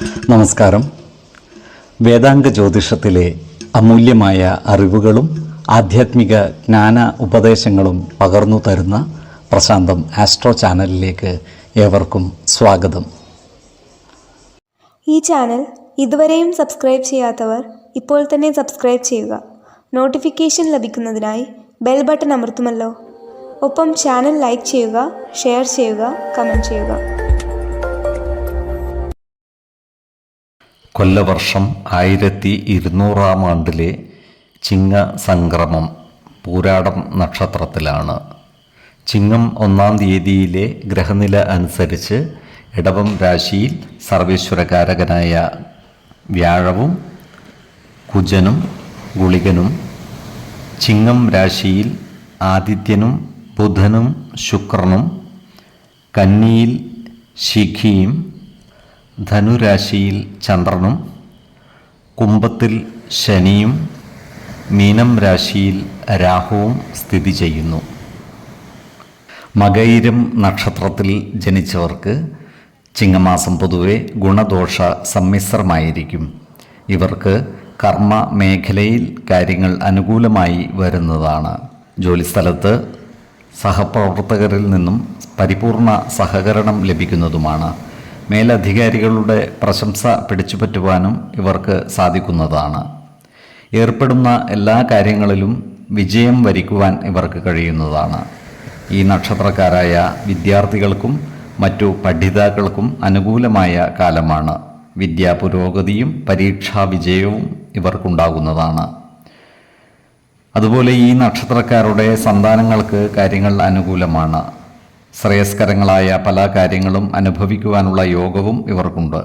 നമസ്കാരം. വേദാംഗ ജ്യോതിഷത്തിലെ അമൂല്യമായ അറിവുകളും ആധ്യാത്മിക ജ്ഞാന ഉപദേശങ്ങളും പകർന്നു തരുന്ന പ്രശാന്തം ആസ്ട്രോ ചാനലിലേക്ക് ഏവർക്കും സ്വാഗതം. ഈ ചാനൽ ഇതുവരെയും സബ്സ്ക്രൈബ് ചെയ്യാത്തവർ ഇപ്പോൾ തന്നെ സബ്സ്ക്രൈബ് ചെയ്യുക. നോട്ടിഫിക്കേഷൻ ലഭിക്കുന്നതിനായി ബെൽ ബട്ടൺ അമർത്തുമല്ലോ. ഒപ്പം ചാനൽ ലൈക്ക് ചെയ്യുക, ഷെയർ ചെയ്യുക, കമൻറ്റ് ചെയ്യുക. കൊല്ലവർഷം 1200 ആണ്ടിലെ ചിങ്ങ സംക്രമം പൂരാടം നക്ഷത്രത്തിലാണ്. ചിങ്ങം 1-ാം തീയതിയിലെ ഗ്രഹനില അനുസരിച്ച് ഇടവം രാശിയിൽ സർവേശ്വരകാരകനായ വ്യാഴവും കുജനും ഗുളികനും, ചിങ്ങം രാശിയിൽ ആദിത്യനും ബുധനും ശുക്രനും, കന്നിയിൽ ശിഖിയും, ധനുരാശിയിൽ ചന്ദ്രനും, കുംഭത്തിൽ ശനിയും, മീനം രാശിയിൽ രാഹുവും സ്ഥിതി ചെയ്യുന്നു. മകയിരം നക്ഷത്രത്തിൽ ജനിച്ചവർക്ക് ചിങ്ങമാസം പൊതുവെ ഗുണദോഷ സമ്മിശ്രമായിരിക്കും. ഇവർക്ക് കർമ്മ മേഖലയിൽ കാര്യങ്ങൾ അനുകൂലമായി വരുന്നതാണ്. ജോലിസ്ഥലത്ത് സഹപ്രവർത്തകരിൽ നിന്നും പരിപൂർണ സഹകരണം ലഭിക്കുന്നതുമാണ്. മേലധികാരികളുടെ പ്രശംസ പിടിച്ചുപറ്റുവാനും ഇവർക്ക് സാധിക്കുന്നതാണ്. ഏർപ്പെടുന്ന എല്ലാ കാര്യങ്ങളിലും വിജയം വരിക്കുവാൻ ഇവർക്ക് കഴിയുന്നതാണ്. ഈ നക്ഷത്രക്കാരായ വിദ്യാർത്ഥികൾക്കും മറ്റു പഠിതാക്കൾക്കും അനുകൂലമായ കാലമാണ്. വിദ്യാ പുരോഗതിയും പരീക്ഷാ വിജയവും ഇവർക്കുണ്ടാകുന്നതാണ്. അതുപോലെ ഈ നക്ഷത്രക്കാരുടെ സന്താനങ്ങൾക്ക് കാര്യങ്ങൾ അനുകൂലമാണ്. ശ്രേയസ്കരങ്ങളായ പല കാര്യങ്ങളും അനുഭവിക്കുവാനുള്ള യോഗവും ഇവർക്കുണ്ട്.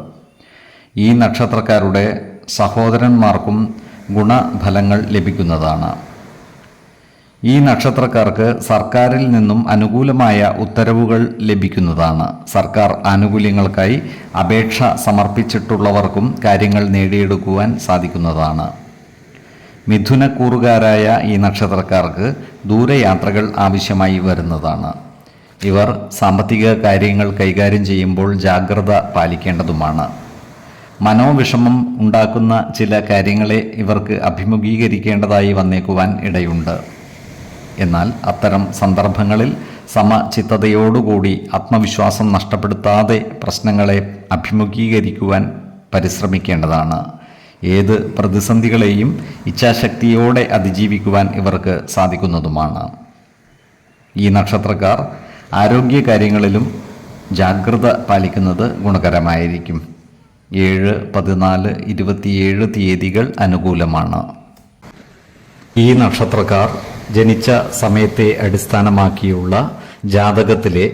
ഈ നക്ഷത്രക്കാരുടെ സഹോദരന്മാർക്കും ഗുണഫലങ്ങൾ ലഭിക്കുന്നതാണ്. ഈ നക്ഷത്രക്കാർക്ക് സർക്കാരിൽ നിന്നും അനുകൂലമായ ഉത്തരവുകൾ ലഭിക്കുന്നതാണ്. സർക്കാർ ആനുകൂല്യങ്ങൾക്കായി അപേക്ഷ സമർപ്പിച്ചിട്ടുള്ളവർക്കും കാര്യങ്ങൾ നേടിയെടുക്കുവാൻ സാധിക്കുന്നതാണ്. മിഥുനക്കൂറുകാരായ ഈ നക്ഷത്രക്കാർക്ക് ദൂരയാത്രകൾ ആവശ്യമായി വരുന്നതാണ്. ഇവർ സാമ്പത്തിക കാര്യങ്ങൾ കൈകാര്യം ചെയ്യുമ്പോൾ ജാഗ്രത പാലിക്കേണ്ടതുമാണ്. മനോവിഷമം ഉണ്ടാക്കുന്ന ചില കാര്യങ്ങളെ ഇവർക്ക് അഭിമുഖീകരിക്കേണ്ടതായി വന്നേക്കുവാൻ ഇടയുണ്ട്. എന്നാൽ അത്തരം സന്ദർഭങ്ങളിൽ സമചിത്തതയോടുകൂടി ആത്മവിശ്വാസം നഷ്ടപ്പെടുത്താതെ പ്രശ്നങ്ങളെ അഭിമുഖീകരിക്കുവാൻ പരിശ്രമിക്കേണ്ടതാണ്. ഏത് പ്രതിസന്ധികളെയും ഇച്ഛാശക്തിയോടെ അതിജീവിക്കുവാൻ ഇവർക്ക് സാധിക്കുന്നതുമാണ്. ഈ നക്ഷത്രക്കാർ ആരോഗ്യ കാര്യങ്ങളിലും ജാഗ്രത പാലിക്കുന്നത് ഗുണകരമായിരിക്കും. 7, 14, 27 തീയതികൾ അനുകൂലമാണ്. ഈ നക്ഷത്രക്കാർ ജനിച്ച സമയത്തെ അടിസ്ഥാനമാക്കിയുള്ള ജാതകത്തിലെ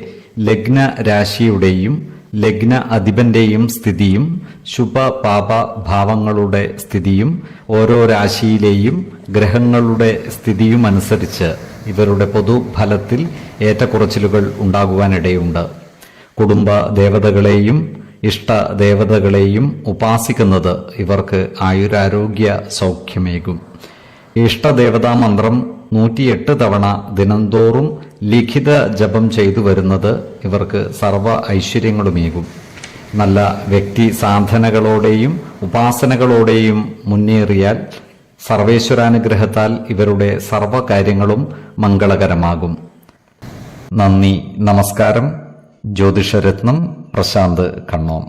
ലഗ്ന രാശിയുടെയും ലഗ്ന അധിപന്റെയും സ്ഥിതിയും ശുഭ പാപ ഭാവങ്ങളുടെ സ്ഥിതിയും ഓരോ രാശിയിലെയും ഗ്രഹങ്ങളുടെ സ്ഥിതിയും അനുസരിച്ച് ഇവരുടെ പൊതുഫലത്തിൽ ഏറ്റക്കുറച്ചിലുകൾ ഉണ്ടാകുവാനിടയുണ്ട്. കുടുംബ ദേവതകളെയും ഇഷ്ടദേവതകളെയും ഉപാസിക്കുന്നത് ഇവർക്ക് ആയുരാരോഗ്യ സൗഖ്യമേകും. ഇഷ്ടദേവതാ മന്ത്രം 108 തവണ ദിനംതോറും ലിഖിത ജപം ചെയ്തു വരുന്നത് ഇവർക്ക് സർവ ഐശ്വര്യങ്ങളുമേകും. നല്ല വ്യക്തി സാധനകളോടെയും ഉപാസനകളോടെയും മുന്നേറിയാൽ സർവേശ്വരാനുഗ്രഹത്താൽ ഇവരുടെ സർവകാര്യങ്ങളും മംഗളകരമാകും. നന്ദി, നമസ്കാരം. ജ്യോതിഷരത്നം പ്രശാന്ത് കണ്ണോം.